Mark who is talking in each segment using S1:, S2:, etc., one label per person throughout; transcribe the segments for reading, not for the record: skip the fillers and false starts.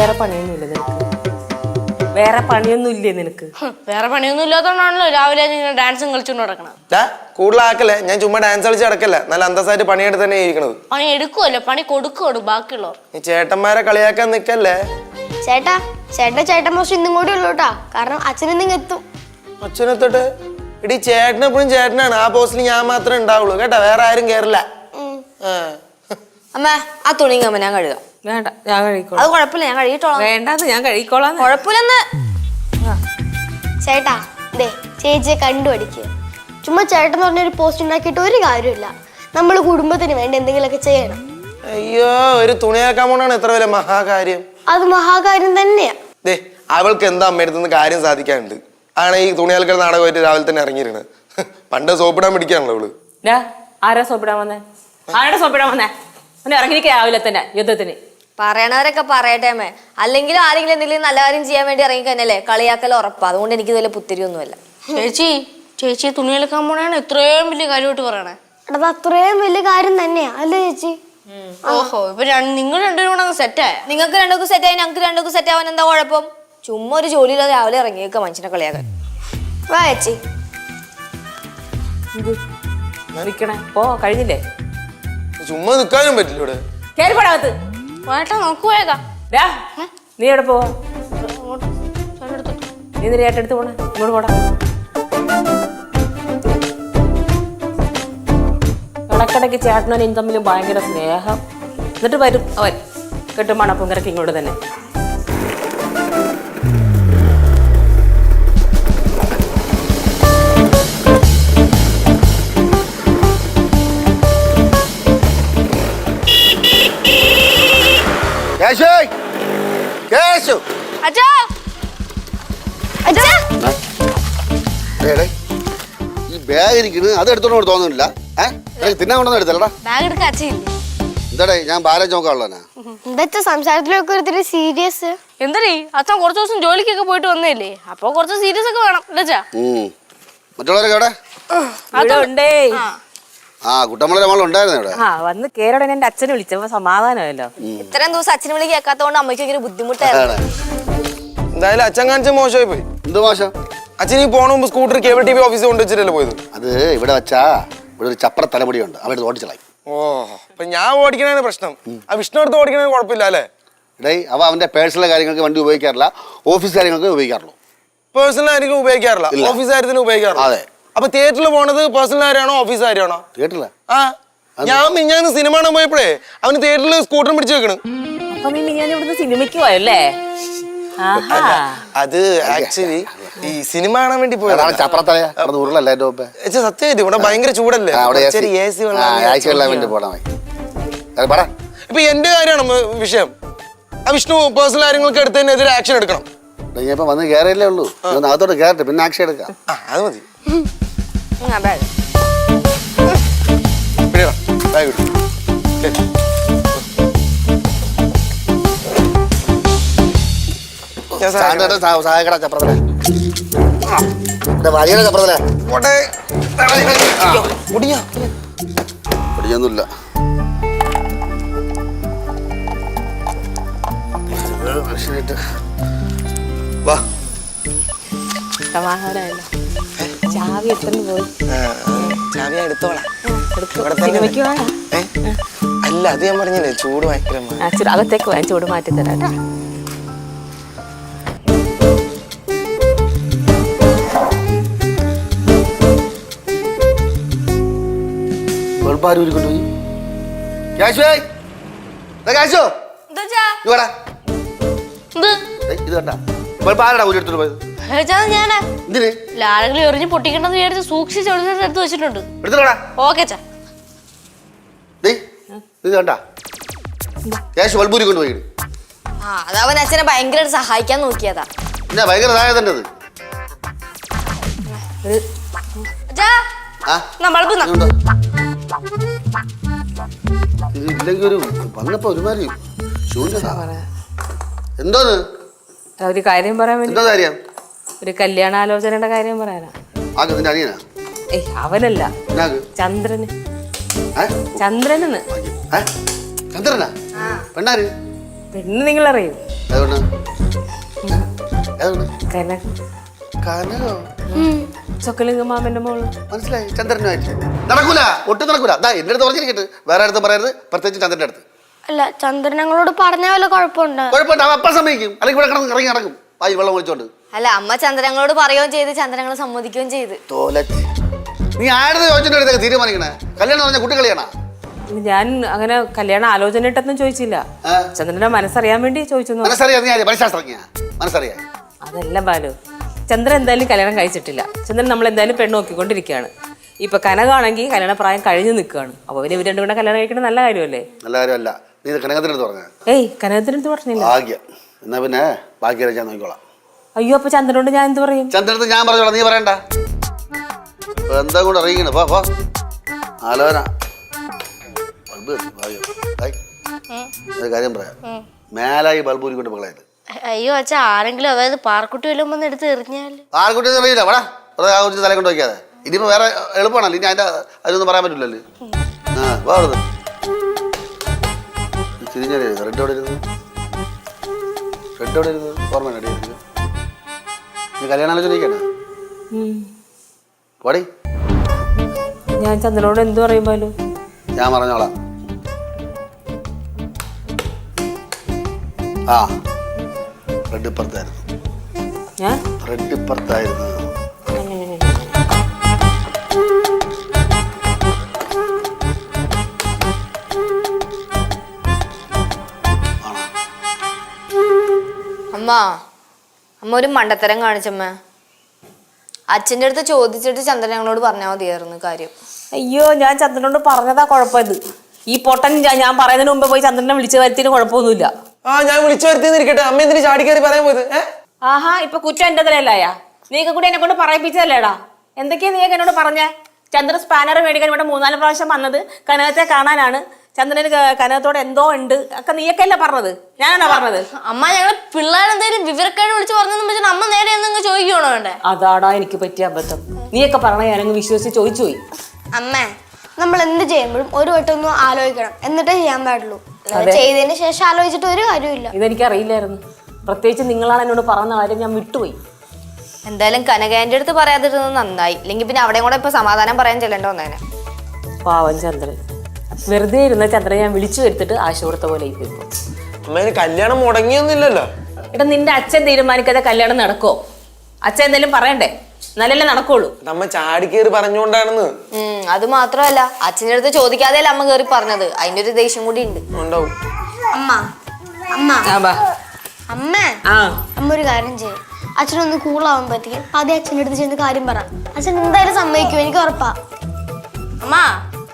S1: വേറെ പണിയൊന്നുമില്ല നിനക്ക്? വേറെ പണിയൊന്നുമില്ലേ നിനക്ക്?
S2: വേറെ പണിയൊന്നും ഇല്ലാത്തതുകൊണ്ടാണല്ലോ രാവിലെ ഡാൻസും കളിച്ചോണ്ട് നടക്കണം.
S3: കൂടുതലാക്കല്ലേ, ഞാൻ ചുമ്മാ ഡാൻസ് കളിച്ച് നടക്കല്ല, നല്ല അന്തസ്സായിട്ട് പണിയെടുത്ത് തന്നെ ഇരിക്കണത്.
S2: പണി എടുക്കുമല്ലോ, പണി കൊടുക്കുള്ളൂ ബാക്കിയുള്ളവർ.
S3: നീ ചേട്ടന്മാരെ കളിയാക്കാൻ നിക്കല്ലേ.
S4: ചേട്ടൻ മോശം ഇന്നും കൂടി ഉള്ളൂ കേട്ടാ, കാരണം അച്ഛനെന്തെങ്കിലും എത്തും.
S3: അച്ഛനെത്തോട്ട് ഇടി ചേട്ടനെപ്പോഴും ചേട്ടനാണ്, ആ പോസ്റ്റിൽ ഞാൻ മാത്രമേ ഉണ്ടാവുള്ളൂ കേട്ടാ, വേറെ ആരും കേറില്ല.
S2: അമ്മ ആ തുണിങ്ങമ്മ ഞാൻ കഴുകാം.
S1: വേണ്ട, ഞാൻ കഴിക്കോളാം.
S2: അത് കുഴപ്പമില്ല, ഞാൻ കഴുകിട്ടോളാം.
S1: വേണ്ടത് ഞാൻ കഴിക്കോളാം.
S2: കുഴപ്പമില്ലെന്ന്.
S4: ചേട്ടാ ദേ ചേച്ചിയെ കണ്ടുപഠിക്കുക. ചുമ്മാ ചേട്ടൻ പറഞ്ഞൊരു പോസ്റ്റ് ഉണ്ടാക്കിയിട്ട് ഒരു കാര്യമില്ല. നമ്മൾ കുടുംബത്തിന് വേണ്ടി എന്തെങ്കിലുമൊക്കെ ചെയ്യണം.
S3: അയ്യോ, ഒരു തുണിയാക്കാൻ പോണാണ് എത്ര വലിയ മഹാകാര്യം.
S4: അത് മഹാകാര്യം തന്നെയാ.
S3: ദേ അവൾക്ക് എന്താ അമ്മയടുത്തുനിന്ന് കാര്യം സാധിക്കാനുണ്ട്, ആണ് ഈ തുണിയാൽക്കൽ നാടകമായിട്ട് രാവിലെ തന്നെ ഇറങ്ങിയിരുന്നത്. പണ്ട് സോപ്പിടാൻ പിടിക്കാണല്ലോ അവള്.
S1: ആരാ സോപ്പിടാൻ വന്നേ? ആരുടെ സോപ്പിടാൻ വന്നേ? ഇറങ്ങിയിരിക്കുക രാവിലെ തന്നെ യുദ്ധത്തിന്.
S2: പറയണവരൊക്കെ പറയട്ടെ അമ്മേ, അല്ലെങ്കിലും ആരെങ്കിലും എന്തെങ്കിലും നല്ല കാര്യം ചെയ്യാൻ വേണ്ടി ഇറങ്ങി കഴിഞ്ഞല്ലേ കളിയാക്കൽ ഉറപ്പാ. അതുകൊണ്ട് എനിക്ക് ഇതിൽ പുത്തിരിയൊന്നുമല്ല. ചേച്ചി തുണിയെടുക്കാൻ പോണാണ് ഇത്രയും വലിയ കാര്യമായിട്ട് പറയണേ.
S4: അത് അത്രയും വലിയ കാര്യം തന്നെയാ അല്ലേ ചേച്ചി?
S2: ഓഹോ, ഇപ്പൊ നിങ്ങൾ രണ്ടുപേരും കൂടെ സെറ്റായ. നിങ്ങൾക്ക് രണ്ടുപേർക്കും സെറ്റായി, ഞങ്ങൾക്ക് രണ്ടുപേർക്കും സെറ്റ് ആവാൻ എന്താ കുഴപ്പം? ചുമ്മാ ഒരു ജോലിയില്ലാതെ രാവിലെ ഇറങ്ങിയേക്ക മനുഷ്യനെ കളിയാക്കാൻ. വാ ചേച്ചി.
S1: ഓ കഴിഞ്ഞില്ലേ?
S3: ചുമ്മാ നിൽക്കാനും പറ്റില്ല ഇവിടെ.
S1: കേറിപ്പോടകത്ത്.
S2: വേട്ടാ നോക്ക് പോയേക്കാ.
S1: നീ എവിടെ പോവാ? നീ നിന്റെ ഏട്ടെടുത്ത് പോണേ, ഇങ്ങോട്ട് പോടാ. ഇടക്കിടയ്ക്ക് ചേട്ടനും എനിക്ക് തമ്മിലും ഭയങ്കര സ്നേഹം. എന്നിട്ട് വരും അവൻ കെട്ടും മണപ്പും കിടക്ക് ഇങ്ങോട്ട് തന്നെ.
S5: ഈ ബാഗ് ഇരിക്കുന്നത് അത് എടുത്തോണ്ട് തോന്നുന്നില്ല. തിന്നാൻ കൊണ്ടൊന്നും എടുത്തല്ലടാ. എന്താടേ ഞാൻ ഭാരം ചോക്കാനുള്ളനാ.
S4: എന്താ സംസാരത്തിലൊക്കെ ഒരു സീരിയസ്?
S2: എന്തരീ അച്ഛൻ കുറച്ച് ദിവസം ജോലിക്കൊക്കെ പോയിട്ട് വന്നില്ലേ, അപ്പൊ കുറച്ച് സീരിയസ് ഒക്കെ വേണം.
S5: മറ്റുള്ളവരൊക്കെ എവിടെ? കുട്ടമ്മളെ നമ്മളുണ്ടായിരുന്നു ഇവിടെ.
S1: വന്ന് കേരള എന്റെ അച്ഛനെ വിളിച്ചപ്പോ സമാധാനമല്ലോ.
S2: ഇത്രയും ദിവസം അച്ഛനെ വിളി കേൾക്കാത്തതുകൊണ്ട് അമ്മയ്ക്ക് ഭയങ്കര ബുദ്ധിമുട്ടായിരുന്നു.
S3: എന്തായാലും അച്ഛൻ കാണിച്ച മോശമായി പോയി.
S5: എന്ത് മോശം?
S3: അച്ഛൻ ഈ പോണ മുമ്പ് സ്കൂട്ടർ കേബിൾ ടി വി ഓഫീസിൽ കൊണ്ടുവച്ചിട്ടല്ലേ പോയത്?
S5: അത് ഇവിടെ വെച്ചാ ഇവിടെ ഒരു ചപ്പറ തലമുടിയുണ്ട്, അവിടെ ഓടിച്ചളായി.
S3: ഓ, അപ്പൊ ഞാൻ ഓടിക്കണേ പ്രശ്നം, ആ വിഷ്ണു എടുത്ത് ഓടിക്കണേ കുഴപ്പമില്ല അല്ലേ?
S5: ഇടേ അവ അവന്റെ പേഴ്സണൽ കാര്യങ്ങൾക്ക് വണ്ടി ഉപയോഗിക്കാറില്ല, ഓഫീസ് കാര്യങ്ങൾക്ക് ഉപയോഗിക്കാറുള്ളൂ.
S3: പേഴ്സണൽ കാര്യങ്ങൾ ഉപയോഗിക്കാറില്ല, ഓഫീസ് കാര്യത്തിന് ഉപയോഗിക്കാറില്ല.
S5: അതെ.
S3: അപ്പൊ തിയേറ്ററിൽ പോണത് പേഴ്സണൽ കാര്യമാണോ ഓഫീസ് കാര്യമാണോ?
S5: തിയേറ്ററില.
S3: ഞാൻ സിനിമ കാണാൻ പോയപ്പോഴേ അവന് തിയേറ്ററിൽ സ്കൂട്ടർ പിടിച്ചു വെക്കണം.
S1: അപ്പൊ നീ ഞാൻ ഇവിടുന്ന് സിനിമയ്ക്ക് പോയല്ലേ?
S3: അത് ആക്ച്വലി ഈ സിനിമ കാണാൻ വേണ്ടി പോയതാണ്. സത്യമായിട്ട് ഇവിടെ ഭയങ്കര ചൂടല്ലേ, ഇപ്പൊ എന്റെ കാര്യമാണ് വിഷയം. ആ വിഷ്ണു പേഴ്സണൽ കാര്യങ്ങൾക്ക് എടുത്തതിനെതിരെ ആക്ഷൻ എടുക്കണം.
S5: വന്ന് കയറിയല്ലേ ഉള്ളൂ, അകത്തോട്ട് കയറട്ടെ പിന്നെ ആക്ഷൻ എടുക്കാം.
S3: അത് മതി.
S5: പൊടിയൊന്നുമില്ല.
S1: ചാവി എടുത്തോണ്ട് പോയി.
S3: ചാവി എടുത്തോളാം.
S1: സിനിമയ്ക്ക്
S3: അല്ല, അത് ഞാൻ പറഞ്ഞില്ലേ ചൂട് ഭയങ്കര.
S1: അകത്തേക്ക് പോയാൽ ചൂട് മാറ്റി തരാം.
S2: ആരെങ്കിലും എറിഞ്ഞ് പൊട്ടിക്കണ്ടെന്ന് വിചാരിച്ച് സൂക്ഷിച്ച് എടുത്ത് വെച്ചിട്ടുണ്ട്. ഓക്കെ ചാ. അതവൻ അച്ഛനെ ഭയങ്കര സഹായിക്കാൻ നോക്കിയതാ.
S1: ഒരു കാര്യം പറയാൻ വേണ്ടി, ഒരു കല്യാണാലോചനയുടെ കാര്യം പറയാനാ. അവനല്ല, ചന്ദ്രന്. ചന്ദ്രനെന്ന്. പെണ്ണ് നിങ്ങൾ അറിയും?
S5: അതുകൊണ്ട് അതുകൊണ്ട്
S1: കന
S5: കനകോ
S1: ചൊക്കലിംഗ മാമന്റെ മോള്.
S5: മനസ്സിലായി, ചന്ദ്രനുമായിട്ട് നടക്കൂല, ഒട്ടും നടക്കൂല. അതാ എന്റെ അടുത്ത് പറഞ്ഞിരിക്കട്ടെ, വേറെ അടുത്ത് പറയരുത്, പ്രത്യേകിച്ച് ചന്ദ്രന്റെ അടുത്ത്.
S4: അല്ല ചന്ദ്രൻ ഞങ്ങളോട് പറഞ്ഞ വല്ല കുഴപ്പമുണ്ടോ?
S5: കുഴപ്പമില്ല, അവ അപ്പം സമ്മതിക്കും, അല്ലെങ്കിൽ ഇവിടെ കിടന്ന് ഇറങ്ങി നടക്കും വായി വെള്ളം ഒഴിച്ചോണ്ട്.
S2: അല്ല അമ്മ ചന്ദ്രങ്ങളോട് പറയുകയും ചെയ്ത് ചന്ദ്രങ്ങൾ സമ്മതിക്കുകയും ചെയ്ത്.
S5: നീ ആരുടെ ചോദിച്ചിട്ട് അടുത്തൊക്കെ തീരുമാനിക്കണേ? കല്യാണം പറഞ്ഞ കുട്ടി കളിയാണോ?
S1: ഞാൻ അങ്ങനെ കല്യാണ ആലോചന ഇട്ടൊന്നും ചോദിച്ചില്ല. ചന്ദ്രന്റെ മനസ്സറിയാൻ വേണ്ടി ചോദിച്ചു.
S5: മനസ്സറിയാ, നീ ആര് മനഃശാസ്ത്രജ്ഞ? മനസ്സറിയാ?
S1: അതല്ല ബാലു, ചന്ദ്രൻ എന്തായാലും കല്യാണം കഴിച്ചിട്ടില്ല. ചന്ദ്രൻ നമ്മൾ എന്തായാലും പെണ്ണ് നോക്കിക്കൊണ്ടിരിക്കുകയാണ്. ഇപ്പൊ കനകാണെങ്കിൽ കല്യാണ പ്രായം കഴിഞ്ഞു നിൽക്കുകയാണ്. അപ്പൊ പിന്നെ ഇവർ രണ്ടും കൂടെ കല്യാണം കഴിക്കണം നല്ല കാര്യമല്ലേ?
S5: നല്ല കാര്യമല്ല. നീ കനകത്തിനടുത്ത് പറഞ്ഞ?
S1: ഏയ് കനകത്തിനടുത്ത് പറഞ്ഞില്ല.
S5: ഭാഗ്യം. എന്നാ പിന്നെ ബാക്കി ഞാൻ നോക്കിക്കോളാം.
S1: അയ്യോ അപ്പൊ ചന്ദ്രനോട് ഞാൻ എന്ത് പറയും?
S5: ചന്ദ്രനടുത്ത് ഞാൻ പറഞ്ഞോളാം, നീ പറയണ്ട. എന്താ കൂടെ അറിയിക്കണ പോ ആലോചന. കാര്യം പറയാം, മേലായി ബൾബ് ഊരിക്കൊണ്ട് മകളായത്.
S4: അയ്യോ അച്ഛാ, ആരെങ്കിലും അതായത് പാർക്കുട്ടി വല്ലതും വന്ന് എടുത്ത് എറിഞ്ഞാല്?
S5: ആർക്കുട്ടി അറിയില്ല, വേടാ വെറുതെ ആ കുറിച്ച് തല കൊണ്ട് വയ്ക്കാതെ. ഇനിയിപ്പോ വേറെ എളുപ്പമാണല്ലോ, ഇനി അതിനൊന്നും പറയാൻ പറ്റില്ലല്ലോ. ആ വേറത് തിരിഞ്ഞറിയ റെഡ് എവിടെ ഇരുന്നത്? റെഡ് എവിടെ ഇരുന്നത്? ഓർമ്മ അടിയായിരുന്നു. നീ കല്യാണം ആലോചിക്കണ പോടി.
S1: ഞാൻ ചന്ദ്രനോട് എന്ത് പറയും ബാലു?
S5: ഞാൻ പറഞ്ഞോളാം. ആ റെഡ് ഇപ്പുറത്തായിരുന്നു, റെഡ് ഇപ്പുറത്തായിരുന്നു.
S2: അമ്മ അമ്മ ഒരു മണ്ടത്തരം കാണിച്ചമ്മ. അച്ഛൻ്റെ അടുത്ത് ചോദിച്ചിട്ട് ചന്ദ്രൻ ഞങ്ങളോട് പറഞ്ഞാൽ മതിയായിരുന്നു കാര്യം.
S1: അയ്യോ ഞാൻ ചന്ദ്രനോട് പറഞ്ഞതാ കുഴപ്പമിത്. ഈ പൊട്ടൻ ഞാൻ പറയുന്നതിന് മുമ്പ് പോയി ചന്ദ്രനെ വിളിച്ചു വരുത്തിന് കുഴപ്പമൊന്നുമില്ല.
S3: ആ ഞാൻ വിളിച്ചു വരുത്തിന്നിരിക്കട്ടെ, അമ്മ എന്തിനു ചാടിക്കയറി പറയാൻ പോയത്?
S1: ആഹാ ഇപ്പൊ കുറ്റം എന്റെ തലയല്ലായ? നീക്ക് കൂടി എന്നെ കൊണ്ട് പറയിപ്പിച്ചതല്ലേടാ? എന്തൊക്കെയാ നീ എന്നോട് പറഞ്ഞേ? ചന്ദ്രൻ സ്പാനർ മേടിക്കാൻ ഇവിടെ 3-4 പ്രാവശ്യം വന്നത് കനകത്തെ കാണാനാണ്. ചന്ദ്രന് കനകത്തോടെ എന്തോ ഉണ്ട് ഒക്കെ നീയൊക്കെ അല്ലേ പറഞ്ഞത്? ഞാനാണോ പറഞ്ഞത്?
S2: അമ്മ ഞങ്ങള് പിള്ളേരെന്തെങ്കിലും വിവരക്കേട് വിളിച്ച് പറഞ്ഞെന്ന് വെച്ചാൽ അമ്മ നേരെ എന്തെങ്കിലും ചോദിക്കണോ വേണ്ടേ?
S1: അതാടാ എനിക്ക് പറ്റിയ അബദ്ധം. നീയൊക്കെ പറഞ്ഞ ഞാനങ്ങ് വിശ്വസിച്ച് ചോദിച്ചു പോയി.
S4: അമ്മേ, നമ്മൾ എന്ത് ചെയ്യുമ്പോഴും ഒരു വട്ടം ഒന്ന് ആലോചിക്കണം, എന്നിട്ടേ ചെയ്യാൻ പാടുള്ളൂ. ചെയ്തതിന് ശേഷം ആലോചിച്ചിട്ട് ഒരു കാര്യമില്ല.
S1: ഇതെനിക്ക് അറിയില്ലായിരുന്നു. പ്രത്യേകിച്ച് നിങ്ങളാണ് എന്നോട് പറഞ്ഞ കാര്യം ഞാൻ വിട്ടുപോയി.
S2: എന്തായാലും കനകേന്റെ അടുത്ത് പറയാതിരുന്നത് നന്നായി, ഇല്ലെങ്കിൽ പിന്നെ അവിടെയും കൂടെ ഇപ്പൊ സമാധാനം പറയാൻ ചെല്ലണ്ടോ വന്നേനെ.
S1: പാവൻ ചന്ദ്രൻ. വെറുതെ ഇരുന്ന ചന്ദ്രൻ ഞാൻ വിളിച്ചു വരുത്തിട്ട് ആശ കൊടുത്ത പോലെ ഇപ്പൊ.
S3: അമ്മേന് കല്യാണം മുടങ്ങിയൊന്നുമില്ലല്ലോ.
S1: എടാ നിന്റെ അച്ഛൻ തീരുമാനിക്കാതെ കല്യാണം നടക്കോ? അച്ഛൻ എന്തെങ്കിലും പറയണ്ടേ? നല്ലല്ലേ നടക്കുള്ളൂ.
S3: നമ്മ ചാടിക്കേറി പറഞ്ഞുകൊണ്ടാണെന്ന്.
S2: അത് മാത്രമല്ല അച്ഛൻ്റെ അടുത്ത് ചോദിക്കാതെ അമ്മ കയറി പറഞ്ഞത്, അതിന്റെ ഒരു ദേഷ്യം കൂടി ഉണ്ട്.
S3: ഉണ്ടാവും.
S4: അമ്മ അമ്മ അമ്മ
S1: ആ
S4: അമ്മ ഒരു കാര്യം ചെയ്യും, അച്ഛനൊന്ന് കൂളാവുമ്പോഴത്തേക്കും ആദ്യം അച്ഛൻ്റെ അടുത്ത് ചെന്ന് കാര്യം പറ. അച്ഛൻ എന്തായാലും സമ്മതിക്കും, എനിക്ക് ഉറപ്പാ.
S2: അമ്മ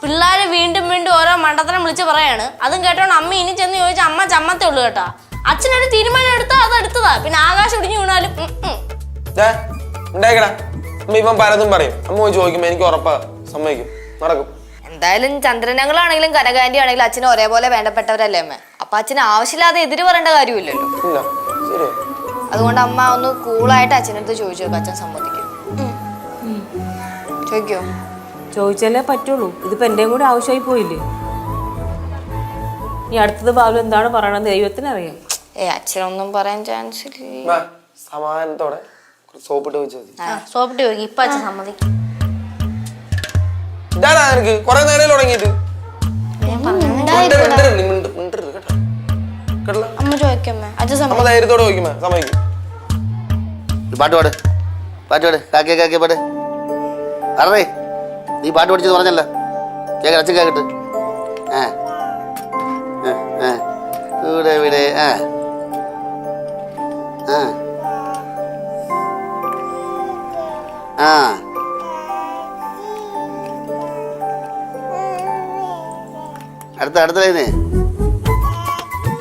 S2: പിള്ളേര് വീണ്ടും വീണ്ടും ഓരോ മണ്ടത്തരം വിളിച്ച് പറയാണ്. അതും കേട്ടോണ്ട് അമ്മ ഇനി ചെന്ന് ചോദിച്ചാൽ അമ്മ ചമ്മത്തേ ഉള്ളൂ കേട്ടാ. അച്ഛനൊരു തീരുമാനം എടുത്താൽ അത് എടുത്തതാ, പിന്നെ ആകാശം ഒടിഞ്ഞു വീണാലും
S3: ഉണ്ടായിക്കടാ. അമ്മ ഇപ്പം പലതും പറയും, അമ്മ പോയി ചോദിക്കുമ്പോ എനിക്ക് ഉറപ്പാ സമ്മതിക്കും, നടക്കും.
S2: എന്തായാലും ചന്ദ്രനങ്ങളാണെങ്കിലും കനകാന്റി ആണെങ്കിലും അച്ഛന് ഒരേപോലെ വേണ്ടപ്പെട്ടവരല്ലേ അമ്മ. അപ്പൊ അച്ഛന് ആവശ്യമില്ലാതെ എതിര് പറയേണ്ട കാര്യമില്ലല്ലോ.
S3: ഇല്ല ശരി.
S2: അതുകൊണ്ട് അമ്മ ഒന്ന് കൂളായിട്ട് അച്ഛനടുത്ത് ചോദിച്ചു നോക്കും, അച്ഛൻ സമ്മതിക്കും. ചോദിക്കോ?
S1: ചോദിച്ചാലേ പറ്റുള്ളൂ. ഇതിപ്പോ എന്റെയും കൂടെ ആവശ്യമായി പോയില്ലേ? ഈ അടുത്തത് ബാബു എന്താണ് പറയണത് ദൈവത്തിനറിയാം.
S2: അച്ഛനൊന്നും പറയാൻ ചാൻസ് ഇല്ല.
S3: സമാധാനത്തോടെ സോപ്പിട്ട് വെച്ചത്.
S2: സോപ്പിട്ട് ചോദിക്കും, ഇപ്പൊ അച്ഛൻ സമ്മതിക്കും.
S3: ഇതാടാ എനിക്ക് കൊറേ നേരം തുടങ്ങിയിട്ട്.
S4: അമ്മ ചോദിക്കമ്മേ, അച്ഛൻ
S3: അമ്മ ധൈര്യത്തോടെ ചോദിക്കുമ്പോ സമ്മതിക്കും.
S5: പാട്ട് പാട്, പാട്ട് പാട്, കാക്കിയ കാക്കിയ പാട്. അറിയേ നീ പാട്ട് പഠിച്ചത് പറഞ്ഞല്ല, കേൾക്കട്ടെ അച്ഛൻ കേൾക്കട്ടെ. ഇവിടെ ഇവിടെ അടുത്ത ലൈനേ.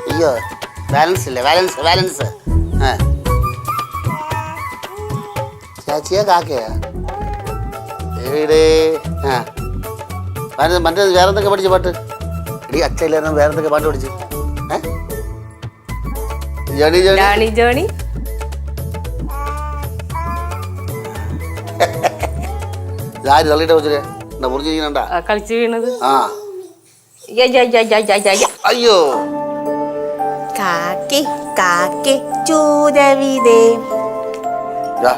S5: അയ്യോ ബാലൻസ് ഇല്ലേ? Balance balance. ചാച്ചിയാ കാക്കയാ? എവിടെ? മറ്റേ വേറെന്തൊക്കെ പഠിച്ച പാട്ട്? എടീ അച്ഛല്ലായിരുന്നു, വേറെന്തൊക്കെ പാട്ട് പഠിച്ചു? ജോണി ജോണി
S1: ജോണി
S5: ആര് തള്ളിട്ട് വെച്ചില്ലേ? മുറിഞ്ഞിരിക്കണ
S1: കളിച്ചു വീണത്.
S5: ആ അയ്യോ
S1: കാക്കി കാക്കി ചൂരവിതേ.
S5: ദാ,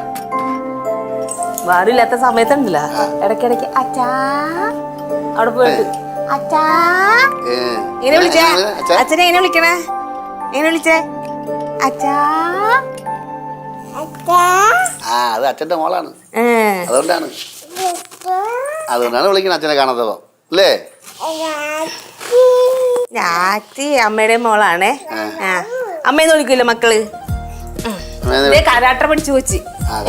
S1: വാറില്ലാത്ത സമയത്തുണ്ടല്ലോ ഇടയ്ക്കിടയ്ക്ക് അച്ഛാ അവിടെ പോയിട്ട് അച്ഛാ
S5: ഏ,
S1: എങ്ങനെ വിളിച്ചേ?
S5: അച്ഛാ?
S1: അച്ഛനെ എങ്ങനെ വിളിക്കണേ? എങ്ങനെ വിളിച്ചേ? അച്ഛാ.
S5: ആ അത് അച്ഛൻ്റെ മോളാണ്,
S1: ഏ.
S5: അതുകൊണ്ടാണ് വിളിക്കുന്നത് അച്ഛനെ കാണാത്തപ്പോ അല്ലേ?
S1: ഞാത്തി അമ്മയുടെ മോളാണേ. ആ അമ്മയെന്ന് വിളിക്കൂല മക്കള്. കരാട്ട പഠിച്ചു വെച്ച്.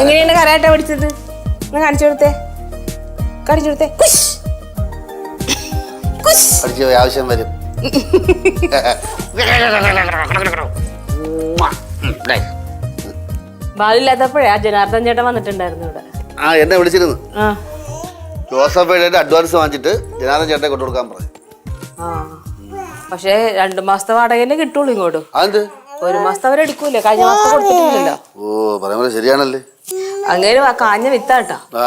S1: എങ്ങനെയാണ് കരാട്ട പഠിച്ചത്? ഒന്ന് കാണിച്ചു കൊടുത്തേ, കാണിച്ചു കൊടുത്തേ.
S5: പഠിച്ചു ആവശ്യം വരും.
S1: ബാലില്ലാത്തപ്പോഴേ ആ ജനാർദ്ദൻ ചേട്ടൻ വന്നിട്ടുണ്ടായിരുന്നു ഇവിടെ.
S5: ആ എന്നെ വിളിച്ചിരുന്നു.
S1: ആ
S5: ജോസഫയുടെ അഡ്വാൻസ് വാങ്ങിച്ചിട്ട് ജനാർദ്ദൻ ചേട്ടനെ കൊണ്ടു കൊടുക്കാൻ പറഞ്ഞു.
S1: ആ പക്ഷേ 2 മാസത്തെ വാടകയിലേ കിട്ടുള്ളൂ ഇങ്ങോട്ട്.
S5: അതെന്ത്?
S1: 1 മാസത്തെ അവരെടുക്കൂലേ, കഴിഞ്ഞ മാസത്തെ കൊടുത്തിട്ടില്ലല്ലോ.
S5: ഓ പറയുമ്പോൾ ശരിയാണല്ലേ.
S1: അങ്ങനെ കാഞ്ഞ വിത്താട്ടാ.
S5: ആ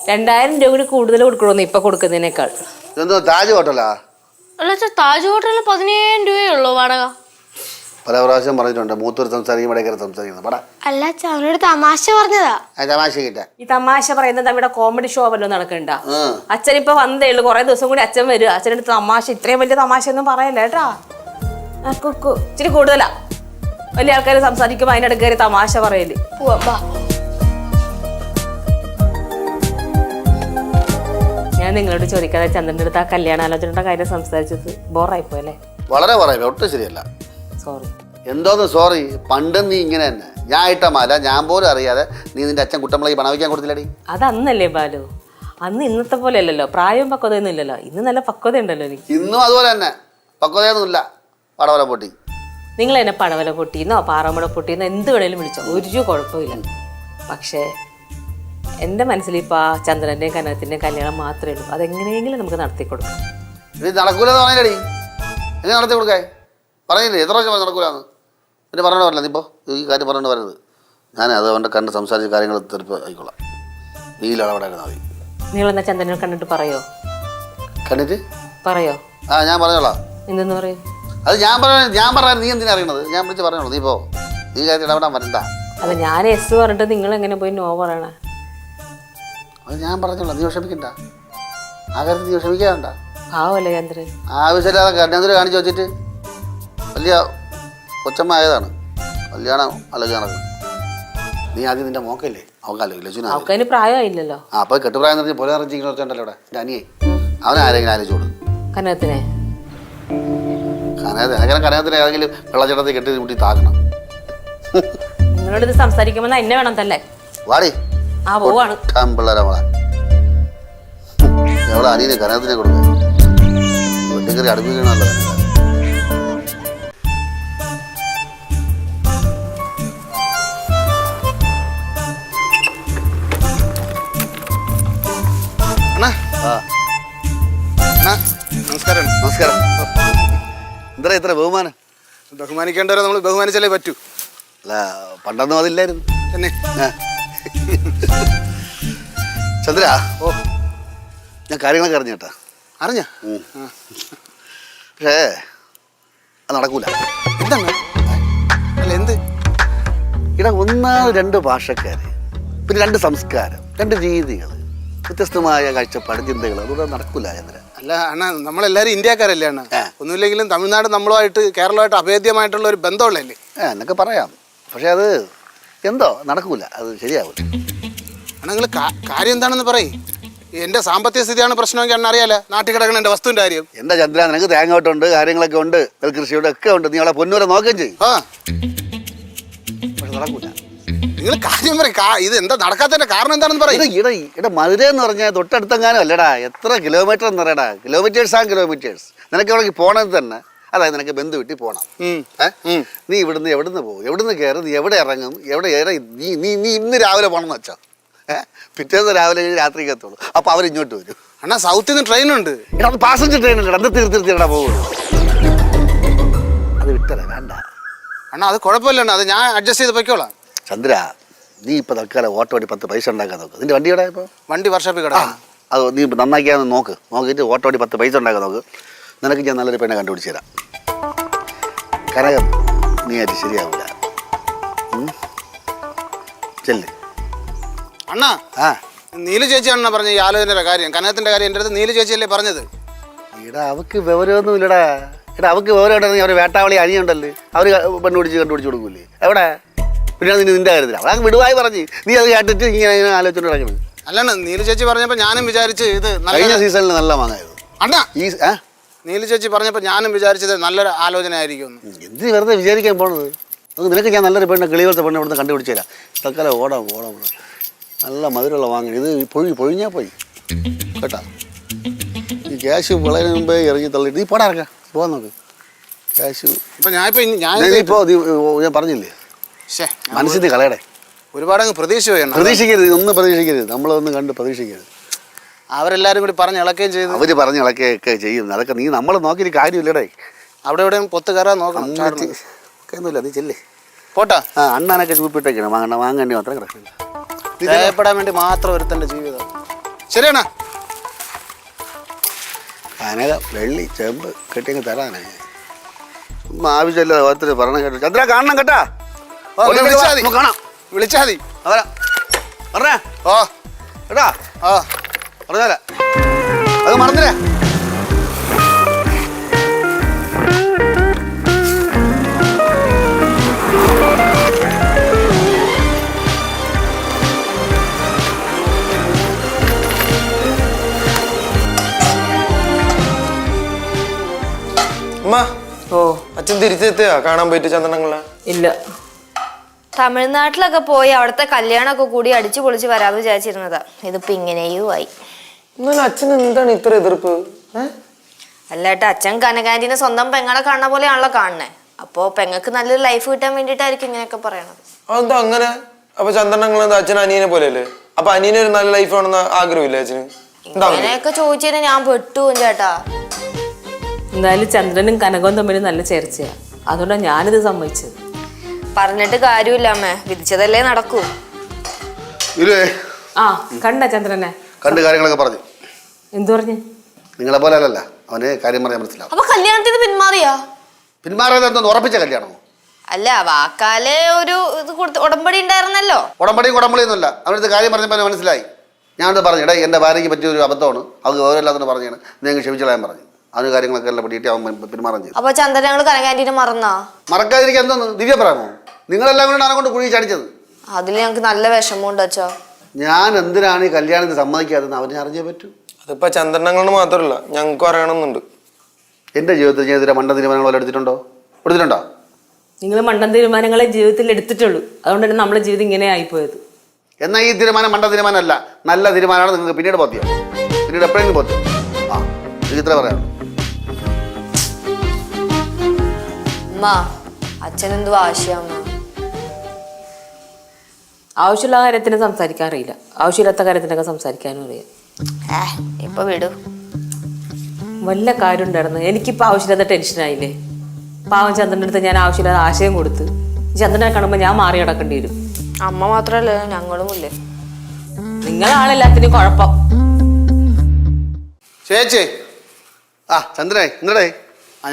S1: 2000 രൂപ കൂടി കൂടുതൽ കൊടുക്കണമെന്ന് ഇപ്പൊ കൊടുക്കുന്നതിനേക്കാൾ.
S5: ഇതെന്തോ താജ് ഹോട്ടലാ?
S2: അല്ല താജ് ഹോട്ടലിൽ 15,000 രൂപയേ ഉള്ളൂ വാടക.
S5: പല പ്രാവശ്യം പറഞ്ഞിട്ടുണ്ട് മൂത്തൂർ സംസാരിക്കും വടകര സംസാരിക്കുന്നത്. പടാ
S4: അല്ല അവനോട് തമാശ പറഞ്ഞതാ.
S5: തമാശ കിട്ടാ.
S1: ഈ തമാശ പറയുന്നത് അവിടെ കോമഡി ഷോ വല്ലതും നടക്കണ്ട. അച്ഛൻ ഇപ്പൊ വന്നേ ഉള്ളു, കുറെ ദിവസം കൂടി അച്ഛൻ വരും. അച്ഛനടുത്ത് തമാശ ഇത്രയും വലിയ തമാശ ഒന്നും പറയല്ല കേട്ടാ. കുക്കു ഇച്ചിരി കൂടുതലാ. വലിയ ആൾക്കാർ സംസാരിക്കുമ്പോ അതിനിടയ്ക്ക് കയറി തമാശ പറയല്. ഞാൻ നിങ്ങളോട് ചോദിക്കാതെ ചന്ദ്രന്റെ അടുത്ത് ആ കല്യാണാലോചനയുടെ കാര്യം സംസാരിച്ചത് ബോറായിപ്പോ അല്ലേ?
S5: വളരെ പറയാം, ഒട്ടും ശരിയല്ല.
S1: സോറി.
S5: എന്തോന്ന് സോറി? പണ്ടും നീ ഇങ്ങനെ തന്നെ. ഞാൻ ഇട്ട മാല ഞാൻ പോലും അറിയാതെ നീ നിന്റെ അച്ഛൻ കുട്ടമ്പളക്ക് പണം വയ്ക്കാൻ കൊടുത്തില്ലടി.
S1: അത് അന്നല്ലേ ബാലു? അന്ന് ഇന്നത്തെ പോലെ അല്ലല്ലോ, പ്രായവും പക്വതയൊന്നും ഇല്ലല്ലോ. ഇന്ന് നല്ല പക്വത ഉണ്ടല്ലോ എനിക്ക്.
S5: ഇന്നും അതുപോലെ തന്നെ പക്വതയൊന്നുമില്ല. പടവല പൊട്ടി.
S1: നിങ്ങൾ എന്നെ പടവല പൊട്ടിന്നോ പാറമട പൊട്ടിന്നോ എന്ത് വേണേലും വിളിച്ചോ, ഒരു കുഴപ്പമില്ല. പക്ഷേ എൻ്റെ മനസ്സിൽ ഇപ്പോൾ ആ ചന്ദ്രൻ്റെയും കനകത്തിൻ്റെയും കല്യാണം മാത്രമേ ഉള്ളൂ. അതെങ്ങനെയെങ്കിലും നമുക്ക് നടത്തി കൊടുക്കാം.
S5: ഇത് നടക്കൂലെന്ന് പറഞ്ഞില്ലടി. എങ്ങനെ നടത്തി കൊടുക്കാൻ പറഞ്ഞില്ലേ? എത്ര പ്രാവശ്യം നടക്കൂലെന്ന് പിന്നെ പറഞ്ഞോണ്ട് പറഞ്ഞില്ല. നീ ഇപ്പോൾ ഈ കാര്യം പറഞ്ഞോണ്ട് പറയുന്നത്. ഞാൻ അത് അവൻ്റെ കണ്ട് സംസാരിച്ച കാര്യങ്ങൾ തീർപ്പ് ആയിക്കോളാം. നീലാണ് അവിടെ ഇരുന്നാൽ മതി.
S1: നിങ്ങളെന്നാ ചന്ദ്രനെ കണ്ടിട്ട് പറയോ?
S5: കണ്ടിട്ട്
S1: പറയോ?
S5: ആ ഞാൻ പറഞ്ഞോളാം.
S1: എന്തെന്ന് പറയും?
S5: അത് ഞാൻ പറയാൻ നീ എന്തിനാ അറിയണത്? ഞാൻ വിളിച്ച് പറഞ്ഞോളൂ. നീ പോ, നീ കാര്യം ഇടപെടാൻ വരണ്ട.
S1: അല്ല ഞാൻ എസ് പറഞ്ഞിട്ട് നിങ്ങൾ എങ്ങനെ പോയി നോ പറയണേ?
S5: അത് ഞാൻ പറഞ്ഞോളാം. നീ വിഷമിക്കണ്ട, ആ കാര്യത്തിൽ നീ വിഷമിക്കാണ്ട.
S1: പാവല്ലേ ചന്ദ്രൻ?
S5: ആവശ്യമില്ലാതെ കന്യാന്തിരി കാണിച്ചു വെച്ചിട്ട് വലിയ കൊച്ചമ്മ ആയതാണ്. കല്യാണം ആലോചന നടക്കുന്നത്. നീ ആദ്യം നിന്റെ മോക്കല്ലേ അവൾക്ക് ആലോചിക്കില്ല.
S1: അവക്കതിന് പ്രായമായില്ലല്ലോ.
S5: ആ അപ്പോൾ കെട്ടുപ്രായം എന്ന് പറഞ്ഞാൽ പോലെ ഇറങ്ങിച്ചിട്ടുണ്ടല്ലോ ഇവിടെ. എൻ്റെ അനിയെ അവനാരെങ്കിലും ആലോചിച്ചു കൊടുക്കും.
S1: കനകത്തിനെ
S5: കനകത്തിന് ഏതെങ്കിലും വെള്ളച്ചട്ടത്തിൽ കെട്ടി കൂട്ടി താക്കണം.
S1: നിങ്ങളോട് ഇത് സംസാരിക്കുമ്പോൾ എന്നെ വേണം തല്ലേ?
S5: വാടി.
S1: ആ പോവാണ്.
S5: പിള്ളേരെ മോളെ എവിടെ അനിയനെ കനകത്തിനെ കൊടുക്കുക. വെട്ടി കയറി അടുപ്പിക്കണമല്ലോ.
S6: നമസ്കാരം.
S5: നമസ്കാരം. എന്താ ഇത്ര ബഹുമാനം?
S6: ബഹുമാനിക്കേണ്ടവരെ നമ്മൾ ബഹുമാനിച്ചാലേ പറ്റൂ.
S5: അല്ല പണ്ടൊന്നും അതില്ലായിരുന്നു
S6: തന്നെ.
S5: ചന്ദ്ര, ഓ ഞാൻ കാര്യങ്ങളൊക്കെ അറിഞ്ഞു കേട്ടാ.
S6: അറിഞ്ഞ?
S5: പക്ഷേ അത് നടക്കൂല.
S6: എന്താണ്? അല്ല എന്ത്?
S5: ഇവിടെ ഒന്നാമത് 2 ഭാഷക്കാര്, പിന്നെ 2 സംസ്കാരം, 2 രീതികൾ, വ്യത്യസ്തമായ കാഴ്ചപ്പാട്, ചിന്തകൾ. അതുകൊണ്ട് നടക്കൂല ചന്ദ്ര.
S6: അല്ല അണ്ണാ, നമ്മളെല്ലാവരും ഇന്ത്യക്കാരല്ലേ അണ്ണാ? ഒന്നുമില്ലെങ്കിലും തമിഴ്നാട് നമ്മളുമായിട്ട് കേരളമായിട്ട് അഭേദ്യമായിട്ടുള്ള ഒരു ബന്ധമുള്ളല്ലേ?
S5: എന്നൊക്കെ പറയാം. പക്ഷെ അത് എന്തോ നടക്കൂല, അത് ശരിയാവും.
S6: അണ്ണാ നിങ്ങൾ കാര്യം എന്താണെന്ന് പറയും. എൻ്റെ സാമ്പത്തിക സ്ഥിതിയാണ് പ്രശ്നമെങ്കിൽ അണ്ണ അറിയാലോ. നാട്ടിൽ കിടക്കണ എൻ്റെ വസ്തുവിൻ്റെ കാര്യം.
S5: എന്താ ചന്ദ്ര, നിനക്ക് തേങ്ങോട്ടുണ്ട്, കാര്യങ്ങളൊക്കെ ഉണ്ട്, നെൽകൃഷിയുടെ ഒക്കെ ഉണ്ട്. നീ അവളെ പൊന്നൂരെ നോക്കുകയും ചെയ്യും.
S6: ആ
S5: പക്ഷെ നടക്കൂല.
S6: നിങ്ങൾ കാര്യം പറയും. ഇത് എന്താ നടക്കാത്തതിന്റെ കാരണം എന്താണെന്ന് പറയും.
S5: ഇവിടെ മധുര എന്ന് പറഞ്ഞാൽ തൊട്ടടുത്തെങ്ങാനും അല്ലടാ. എത്ര കിലോമീറ്റർ എന്ന് പറയടാ. കിലോമീറ്റേഴ്സ് ആ കിലോമീറ്റേഴ്സ്. നിനക്ക് എവിടെ പോകണത് തന്നെ, അതായത് നിനക്ക് ബന്ധു വീട്ടിൽ പോകണം. നീ ഇവിടുന്ന് എവിടുന്ന് പോകും, എവിടുന്ന് കയറും, നീ എവിടെ ഇറങ്ങും, എവിടെ നീ നീ നീ ഇന്ന് രാവിലെ പോകണമെന്ന് വെച്ചാൽ പിറ്റേന്ന് രാവിലെ രാത്രിക്ക് എത്തുള്ളൂ. അപ്പോൾ അവരിങ്ങോട്ട് വരും.
S6: അണ്ണാ സൗത്തിൽ നിന്ന് ട്രെയിനുണ്ട്.
S5: എടാ അത് പാസഞ്ചർ ട്രെയിനല്ലേ, എന്ത് തീർത്തിടാ പോകുള്ളൂ. അത് വിട്ടല്ല, വേണ്ട
S6: അണ്ണാ. അത് കുഴപ്പമില്ല അണ്ണാ, അത് ഞാൻ അഡ്ജസ്റ്റ് ചെയ്ത് പൊയ്ക്കോളാം.
S5: ചന്ദ്ര, നീ ഇപ്പോൾ തൽക്കാലം ഓട്ടോ വണ്ടി 10 പൈസ ഉണ്ടാക്കാൻ നോക്ക്. നിന്റെ വണ്ടി എവിടെ ഇപ്പോൾ?
S6: വണ്ടി വർഷോപ്പിൽ കിടക്കാം.
S5: അത് നീ നന്നാക്കിയാന്ന് നോക്കിയിട്ട് ഓട്ടോ വണ്ടി 10 പൈസ ഉണ്ടാക്കാൻ നോക്ക്. നിനക്ക് ഞാൻ നല്ലൊരു പെണ്ണെ കണ്ടുപിടിച്ച് തരാം. കനകം നീ അത് ശരിയാവില്ല. ചെല്ല്.
S6: അണ്ണാ
S5: ആ
S6: നീലു ചേച്ചി അണ്ണ പറഞ്ഞ ഈ ആലോചനയുടെ കാര്യം, കനകത്തിന്റെ കാര്യം എൻ്റെ അടുത്ത് നീലു ചേച്ചിയല്ലേ പറഞ്ഞത്?
S5: എടാ അവക്ക് വിവരമൊന്നും ഇല്ലടാ. എടാ അവക്ക് വിവരം ഉണ്ടെങ്കിൽ അവർ വേട്ടാവളി അനിയുണ്ടല്ലേ, അവർ കണ്ടുപിടിച്ച് കൊടുക്കൂലേ? എവിടെ പിന്നെ നിന്റെ കാര്യത്തിൽ അവളെ വിടുവായി പറഞ്ഞ് നീ അത് കേട്ടിട്ട് ഇങ്ങനെ ആലോചിച്ചോണ്ട് കിടക്കണം.
S6: അല്ലാണ് നീലു ചേച്ചി പറഞ്ഞപ്പോൾ ഞാനും വിചാരിച്ച് ഇത്
S5: കഴിഞ്ഞ സീസണിൽ നല്ല മാങ്ങായത്.
S6: അണ്ണാ
S5: ഈ
S6: നീലു ചേച്ചി പറഞ്ഞപ്പോൾ ഞാനും വിചാരിച്ചത് നല്ലൊരു ആലോചന ആയിരിക്കും.
S5: എന്ത് വെറുതെ വിചാരിക്കാൻ പോണത്? അത് നിനക്ക് ഞാൻ നല്ലൊരു പെണ്ണ് കിളിപോലത്തെ പെണ്ണ് ഇവിടുന്ന് കണ്ടുപിടിച്ചില്ല. തൽക്കാലം ഓടാം. നല്ല മധുരമുള്ള വാങ്ങണം. ഇത് പൊഴിഞ്ഞാൽ പോയി കേട്ടാ. ഈ ക്യാഷ് വളരെ മുമ്പേ ഇറങ്ങി തള്ളിയിട്ട് നീ പോടാ ഇറക്കാം. പോകാൻ നോക്ക്. ക്യാഷ്
S6: ഇപ്പം ഞാൻ
S5: പറഞ്ഞില്ലേ, മനസ്സിൽ കളയടേ.
S6: ഒരുപാട് അങ്ങ്
S5: പ്രതീക്ഷിക്കരുത്. ഒന്നും പ്രതീക്ഷിക്കരുത്. നമ്മളൊന്നും കണ്ട് പ്രതീക്ഷിക്കരുത്.
S6: അവരെല്ലാരും കൂടി പറഞ്ഞ് ഇളക്കുകയും ചെയ്തു.
S5: അവര് പറഞ്ഞ് ഇളക്കുകയൊക്കെ ചെയ്യും. അതൊക്കെ നീ നമ്മൾ നോക്കിയിട്ട് കാര്യമില്ലടേ.
S6: അവിടെ എവിടെയും പൊത്ത് കയറാൻ നോക്കണം.
S5: ഒന്നുമില്ല, നീ ചെല്ലേ
S6: പോട്ടാ.
S5: അണ്ണാനൊക്കെ ചൂപ്പിട്ടേക്കണം. വാങ്ങേണ്ടി മാത്രം കിടക്കില്ല.
S6: ഭയപ്പെടാൻ വേണ്ടി മാത്രം ഒരുത്തൻ്റെ ജീവിതം. ശരിയാണോ?
S5: കനക വെള്ളി ചെമ്പ് കെട്ടിയൊക്കെ തരാനാ. ആവശ്യമില്ല ഓരോരുത്തർ പറയണം കേട്ടോ. ചന്ദ്ര കാണണം കേട്ടാ.
S6: കാണാം, വിളിച്ചാ മതി.
S5: പറഞ്ഞേ
S6: ഓ
S5: കേട്ടാ.
S6: ഓ
S5: പറഞ്ഞാല അത് മറന്നില്ലേ.
S3: അച്ഛൻ തിരിച്ചെത്തിയാ കാണാൻ പോയിട്ട് ചന്ദ്രനങ്ങളെ?
S1: ഇല്ല.
S2: തമിഴ്നാട്ടിലൊക്കെ പോയി അവിടുത്തെ കല്യാണമൊക്കെ കൂടി അടിച്ചു പൊളിച്ച് വരാമെന്ന് വിചാരിച്ചിരുന്നതാ. ഇതിപ്പോ ഇങ്ങനെയും ആയി.
S3: എന്നാലും അച്ഛൻ എന്താണ് ഇത്ര എതിർപ്പ്?
S2: അല്ലാട്ട് അച്ഛൻ കനകാന്റിനെ സ്വന്തം പെങ്ങളെ കാണുന്ന പോലെയാണല്ലോ കാണണേ. അപ്പോ പെങ്ങൾക്ക് നല്ലൊരു ലൈഫ് കിട്ടാൻ വേണ്ടിയിട്ടായിരിക്കും ഇങ്ങനെയൊക്കെ പറയണത്.
S3: അതെന്താ അങ്ങനെ? അപ്പൊ ചന്ദ്രനങ്ങൾ എന്താ അച്ഛൻ അനിയനെ പോലെയല്ലേ? അപ്പൊ അനിയനൊരു നല്ല ലൈഫ് ആണെന്ന് ആഗ്രഹമില്ലേ അച്ഛന്?
S2: ഇങ്ങനെയൊക്കെ ചോദിച്ചതിന് ഞാൻ പെട്ടുപോകും ചേട്ടാ.
S1: എന്തായാലും ചന്ദ്രനും കനകവും തമ്മിൽ നല്ല ചേർച്ചയാ. അതുകൊണ്ടാണ് ഞാനിത് സമ്മതിച്ചത്.
S2: പറഞ്ഞിട്ട് കാര്യമില്ല അമ്മേ, വിധിച്ചതല്ലേ നടക്കൂ.
S1: ആ കണ്ട ചന്ദ്രനെ
S5: കണ്ട് കാര്യങ്ങളൊക്കെ പറഞ്ഞു.
S1: എന്തു പറഞ്ഞു?
S5: നിങ്ങളെ പോലെ അല്ലല്ല, അവന് കാര്യം പറയാൻ മനസ്സിലാവും.
S2: അപ്പൊ കല്യാണത്തിന് പിന്മാറിയാ?
S5: പിന്മാറിയത് എന്തോന്ന് ഉറപ്പിച്ച കല്യാണമോ?
S2: അല്ല, വാക്കാലെ ഒരു ഇത് കൊടുത്ത് ഉടമ്പടി ഉണ്ടായിരുന്നല്ലോ.
S5: ഉടമ്പടിയൊന്നുമല്ല. അവനടുത്ത് കാര്യം പറഞ്ഞപ്പോൾ മനസ്സിലായി. ഞാനത് പറഞ്ഞു, എടാ എൻ്റെ ഭാര്യയ്ക്ക് പറ്റിയ ഒരു അബദ്ധമാണ്, അവർക്ക് ഓരോല്ലാത്തത് പറഞ്ഞാണ്, നിങ്ങൾ ക്ഷമിച്ചളയാൻ പറഞ്ഞു. അവന് കാര്യങ്ങളൊക്കെ എല്ലാം പറ്റിയിട്ട് അവൻ പിന്മാറാൻ ചെയ്തു.
S2: അപ്പൊ ചന്ദ്രൻ ഞങ്ങൾ കനകാന്റിനെ മറന്നാ?
S5: മറക്കാതിരിക്കാൻ എന്തോന്ന് ദിവ്യ പറയാമോ? നിങ്ങളെല്ലാം കൂടെ ആനെ കൊണ്ട് കുഴി ചടിച്ചത്.
S2: അതിൽ ഞങ്ങൾക്ക് നല്ല വിഷമമുണ്ട് അച്ഛാ.
S5: ഞാൻ എന്തിനാണ് ഈ കല്യാണത്തിന് സമ്മതിക്കാതെന്ന് അവനെ അറിഞ്ഞേ പറ്റൂ.
S3: അതിപ്പോ ചന്ദ്രനങ്ങളോട് മാത്രമല്ല, ഞങ്ങൾക്കും അറിയണമെന്നുണ്ട്.
S5: എൻ്റെ ജീവിതത്തിൽ ഞാൻ ഇതിലെ മണ്ട തീരുമാനങ്ങൾ എടുത്തിട്ടുണ്ടോ?
S1: നിങ്ങൾ മണ്ടൻ തീരുമാനങ്ങളെ ജീവിതത്തിൽ എടുത്തിട്ടുള്ളൂ. അതുകൊണ്ട് തന്നെ നമ്മുടെ ജീവിതം ഇങ്ങനെ ആയിപ്പോയത്.
S5: എന്നാൽ ഈ തീരുമാനം മണ്ട തീരുമാനമല്ല, നല്ല തീരുമാനമാണ്. നിങ്ങൾക്ക് പിന്നീട് ബോധ്യം, പിന്നീട് എപ്പോഴെങ്കിലും ബോധ്യം. ആ എനിക്ക് ഇത്ര പറയാം.
S2: അച്ഛനെന്തു ആശയമ്മ?
S1: ആവശ്യമുള്ള കാര്യത്തിന് സംസാരിക്കാൻ അറിയില്ല, ആവശ്യമില്ലാത്ത കാര്യത്തിനൊക്കെ സംസാരിക്കാനും അറിയാം.
S2: ഇപ്പൊ വിടൂ.
S1: വല്ല കാര്യം ഉണ്ടായിരുന്നു. എനിക്കിപ്പോൾ ആവശ്യമില്ലാത്ത ടെൻഷനായില്ലേ. പാവം ചന്ദ്രൻ്റെ അടുത്ത് ഞാൻ ആവശ്യമില്ലാത്ത ആശയം കൊടുത്ത് ചന്ദ്രനെ കാണുമ്പോൾ ഞാൻ മാറി കിടക്കേണ്ടി വരും.
S2: അമ്മ മാത്രല്ലേ, ഞങ്ങളും ഇല്ലേ.
S1: നിങ്ങളാണെല്ലാത്തിനും കുഴപ്പം.
S6: ചേച്ചി
S5: ചന്ദ്രേ ഇന്നടേ.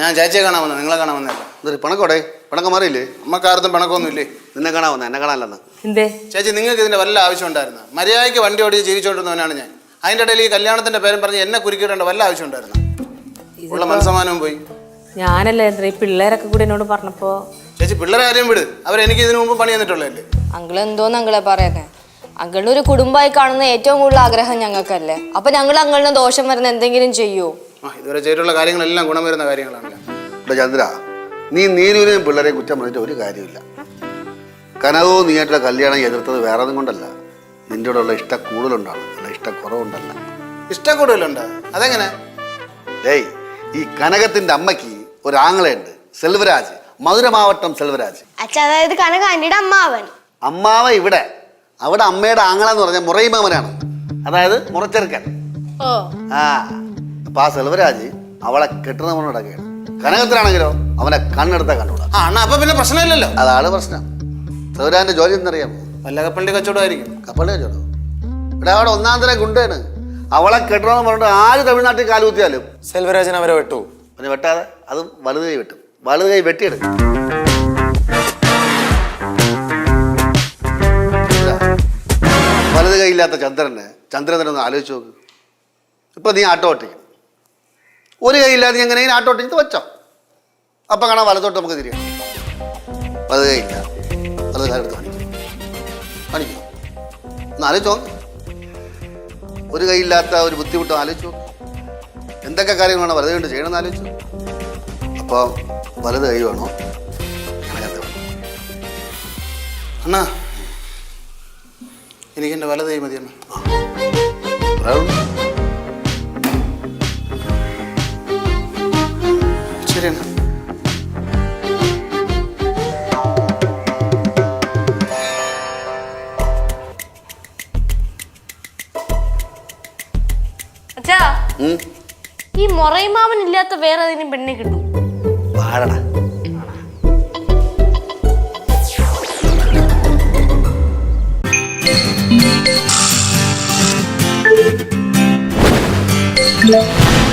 S6: ഞാൻ ചേച്ചിയെ കാണാൻ വന്നത്, നിങ്ങളെ കാണാൻ വന്നല്ല.
S5: എന്തൊരു പിണക്കോടെ? പിണക്കം മാറിയില്ലേ?
S6: അമ്മക്കാർത്തും പിണക്കൊന്നും ഇല്ലേ?
S5: നിന്നെ കാണാൻ വന്ന, എന്നെ കാണാനല്ലെന്ന്.
S1: എന്തേ
S6: ചേച്ചി, നിങ്ങൾക്ക് ഇതിന്റെ വല്ല ആവശ്യം ഉണ്ടായിരുന്നു? മര്യാദയ്ക്ക് വണ്ടി ഓടിച്ച് ജീവിച്ചുകൊണ്ടിരുന്നവനാണ് ഞാൻ. അതിൻ്റെ ഇടയിൽ ഈ കല്യാണത്തിന്റെ പേരും പറഞ്ഞ് എന്നെ കുരുക്കിടേണ്ട വല്ല ആവശ്യം ഉണ്ടായിരുന്നു? ഉള്ള മനസ്സമാനവും പോയി.
S1: ഞാനല്ലേ ഈ പിള്ളേരൊക്കെ കൂടി എന്നോട് പറഞ്ഞപ്പോ.
S6: ചേച്ചി പിള്ളേരെ കാര്യം വിട്, അവരെനിക്ക് ഇതിനു മുമ്പ് പണി തന്നിട്ടുള്ളതല്ലേ.
S2: അങ്കിൾ എന്തോന്ന് അങ്കിളെ പറയുന്നേ? അങ്കിളിന് ഒരു കുടുംബമായി കാണുന്ന ഏറ്റവും കൂടുതൽ ആഗ്രഹം ഞങ്ങൾക്കല്ലേ. അപ്പൊ ഞങ്ങൾ അങ്കിളിന് ദോഷം വരുന്ന എന്തെങ്കിലും ചെയ്യൂ?
S6: ഇതുവരെ ചെയ്തിട്ടുള്ള കാര്യങ്ങളെല്ലാം ഗുണം വരുന്ന കാര്യങ്ങളാണ്.
S5: ചന്ദ്ര, നീ നീരുവിനെയും പിള്ളേരെയും കുറ്റം പറഞ്ഞിട്ട് ഒരു കാര്യമില്ല. കനകവും നീയായിട്ടുള്ള കല്യാണം എതിർത്തത് വേറെ ഒന്നും കൊണ്ടല്ല, നിന്റെ കൂടെ ഉള്ള ഇഷ്ടം കൂടുതലുണ്ടാണ്, അല്ല ഇഷ്ടക്കുറവുണ്ടല്ല.
S6: ഇഷ്ടം കൂടുതലുണ്ട്? അതെങ്ങനെ?
S5: ഏയ്, ഈ കനകത്തിന്റെ അമ്മയ്ക്ക് ഒരു ആങ്ങളയുണ്ട്, സെൽവരാജ്, മധുരമാവട്ടം സെൽവരാജ്.
S4: അച്ഛാ, അതായത് കനകാന്റിയുടെ അമ്മാവൻ.
S5: അമ്മാവ ഇവിടെ, അവിടെ അമ്മയുടെ ആങ്ങള എന്ന് പറഞ്ഞാൽ മുറയിമാമനാണ്, അതായത് മുറച്ചെറുക്കൻ. ആ അപ്പൊ ആ സെൽവരാജ് അവളെ കെട്ടുന്നവനോടൊക്കെയാണ്. കനകത്തിലാണെങ്കിലോ അവനെ കണ്ണെടുത്താ കണ്ടൂടാ.
S6: അപ്പൊ പിന്നെ പ്രശ്നമില്ലല്ലോ.
S5: അതാണ് പ്രശ്നം. സെൽവരാജിന്റെ ജോലി എന്നറിയാമോ?
S6: വല്ല കപ്പലിന്റെ കച്ചവടമായിരിക്കും.
S5: കപ്പലിന്റെ കച്ചവടം? ഇവിടെ അവിടെ ഒന്നാം തരം ഗുണ്ടയാണ്. അവളെ കെട്ടണമെന്ന് പറഞ്ഞിട്ട് ആര് തമിഴ്നാട്ടിൽ കാലുകുത്തിയാലും
S3: സെൽവരാജൻ അവരെ വെട്ടു.
S5: പിന്നെ വെട്ടാതെ അതും വലത് കൈ വെട്ടും, വലത് കൈ വെട്ടിയെടുക്കും. കൈയില്ലാത്ത ചന്ദ്രനെ ഒന്ന് ആലോചിച്ച് നോക്ക്. ഇപ്പം നീ ആട്ടോ ഓട്ടിക്കും, ഒരു കൈയില്ലാതെ നീ എങ്ങനെയും ആട്ടോ ഓട്ടിച്ച് വെച്ചോ. അപ്പം കാണാൻ വലത്തോട്ട് നമുക്ക് തിരിയാം. വലത് കൈയില്ല, വലത് കാലെടുത്ത് കാണിക്കും. ഒന്ന് ആലോചിച്ച് നോക്ക്. ഒരു കൈയില്ലാത്ത ഒരു ബുദ്ധിമുട്ട് ആലോചിച്ച് നോക്ക്. എന്തൊക്കെ കാര്യങ്ങളാണ് വലത് കൊണ്ട് ചെയ്യണമെന്ന് ആലോചിച്ചു. അപ്പോൾ വലത് കൈ വേണോ അങ്ങനത്തെ വേണോ?
S6: അണ്ണാ എനിക്ക് എൻ്റെ വലത് കൈ മതി അണ്ണാ. ശരി അണ്ണാ.
S2: അച്ഛാ, ഈ മൊറൈമാവൻ ഇല്ലാത്ത വേറെ ഏതെങ്കിലും പെണ്ണെ കിട്ടും?
S5: പാടടാ.
S4: Yeah.